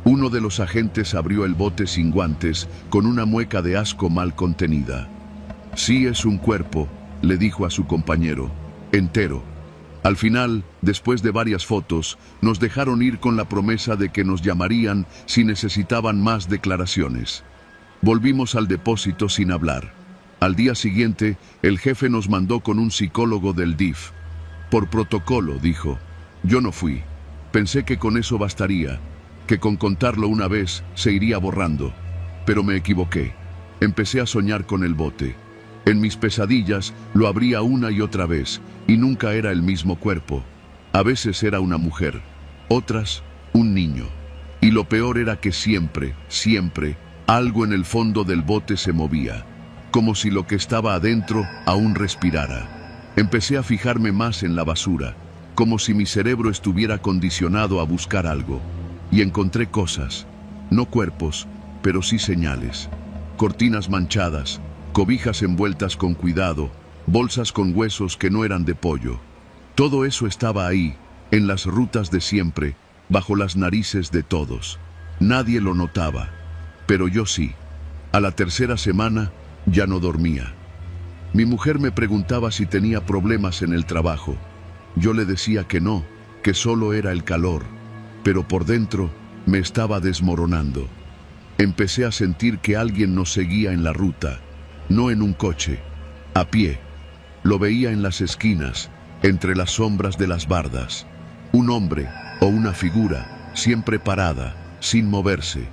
Speaker 1: Uno de los agentes abrió el bote sin guantes, con una mueca de asco mal contenida. «Sí, es un cuerpo», le dijo a su compañero, «entero». Al final, después de varias fotos, nos dejaron ir con la promesa de que nos llamarían si necesitaban más declaraciones. Volvimos al depósito sin hablar. Al día siguiente, el jefe nos mandó con un psicólogo del DIF. Por protocolo, dijo. Yo no fui. Pensé que con eso bastaría, que con contarlo una vez se iría borrando. Pero me equivoqué. Empecé a soñar con el bote. En mis pesadillas lo abría una y otra vez, y nunca era el mismo cuerpo. A veces era una mujer, otras un niño. Y lo peor era que siempre, algo en el fondo del bote se movía, como si lo que estaba adentro aún respirara. Empecé a fijarme más en la basura, como si mi cerebro estuviera condicionado a buscar algo. Y encontré cosas, no cuerpos, pero sí señales. Cortinas manchadas, cobijas envueltas con cuidado, bolsas con huesos que no eran de pollo. Todo eso estaba ahí, en las rutas de siempre, bajo las narices de todos. Nadie lo notaba, pero yo sí. A la tercera semana ya no dormía. Mi mujer me preguntaba si tenía problemas en el trabajo. Yo le decía que no, que solo era el calor, pero por dentro me estaba desmoronando. Empecé a sentir que alguien nos seguía en la ruta, no en un coche, a pie. Lo veía en las esquinas, entre las sombras de las bardas. Un hombre o una figura, siempre parada, sin moverse.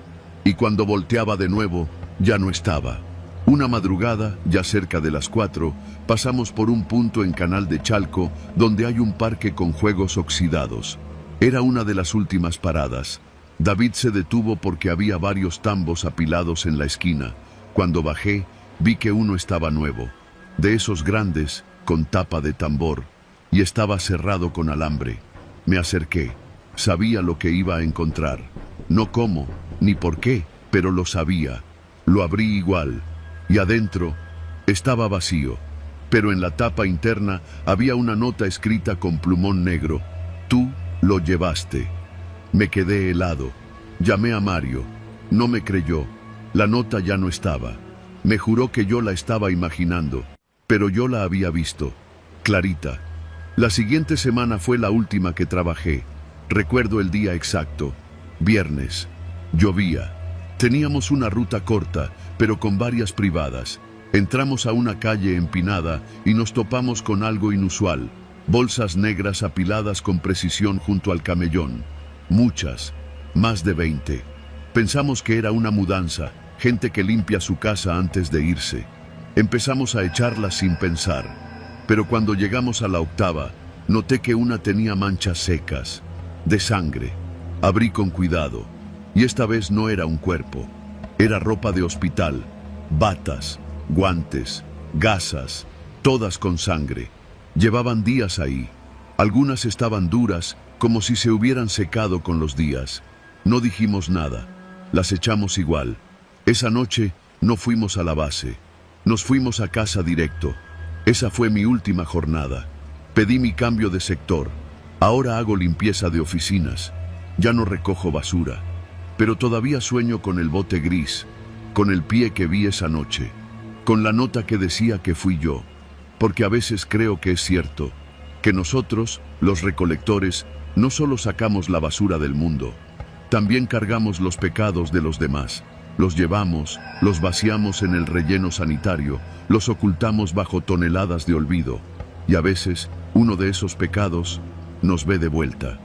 Speaker 1: Y cuando volteaba de nuevo, ya no estaba. Una madrugada, ya cerca de las 4, pasamos por un punto en Canal de Chalco donde hay un parque con juegos oxidados. Era una de las últimas paradas. David se detuvo porque había varios tambos apilados en la esquina. Cuando bajé, vi que uno estaba nuevo, de esos grandes, con tapa de tambor, y estaba cerrado con alambre. Me acerqué. Sabía lo que iba a encontrar. No cómo, ni por qué, pero lo sabía. Lo abrí igual, y adentro estaba vacío, pero en la tapa interna había una nota escrita con plumón negro. Tú lo llevaste. Me quedé helado. Llamé a Mario. No me creyó. La nota ya no estaba. Me juró que yo la estaba imaginando, pero yo la había visto, clarita. La siguiente semana fue la última que trabajé. Recuerdo el día exacto, viernes. Llovía. Teníamos una ruta corta, pero con varias privadas. Entramos a una calle empinada y nos topamos con algo inusual. Bolsas negras apiladas con precisión junto al camellón. Muchas, más de 20. Pensamos que era una mudanza. Gente que limpia su casa antes de irse. Empezamos a echarlas sin pensar. Pero cuando llegamos a la octava, noté que una tenía manchas secas, de sangre. Abrí con cuidado. Y esta vez no era un cuerpo. Era ropa de hospital, batas, guantes, gasas, todas con sangre. Llevaban días ahí. Algunas estaban duras, como si se hubieran secado con los días. No dijimos nada. Las echamos igual. Esa noche no fuimos a la base. Nos fuimos a casa directo. Esa fue mi última jornada. Pedí mi cambio de sector. Ahora hago limpieza de oficinas. Ya no recojo basura. Pero todavía sueño con el bote gris, con el pie que vi esa noche, con la nota que decía que fui yo. Porque a veces creo que es cierto, que nosotros, los recolectores, no solo sacamos la basura del mundo, también cargamos los pecados de los demás. Los llevamos, los vaciamos en el relleno sanitario, los ocultamos bajo toneladas de olvido. Y a veces, uno de esos pecados nos ve de vuelta.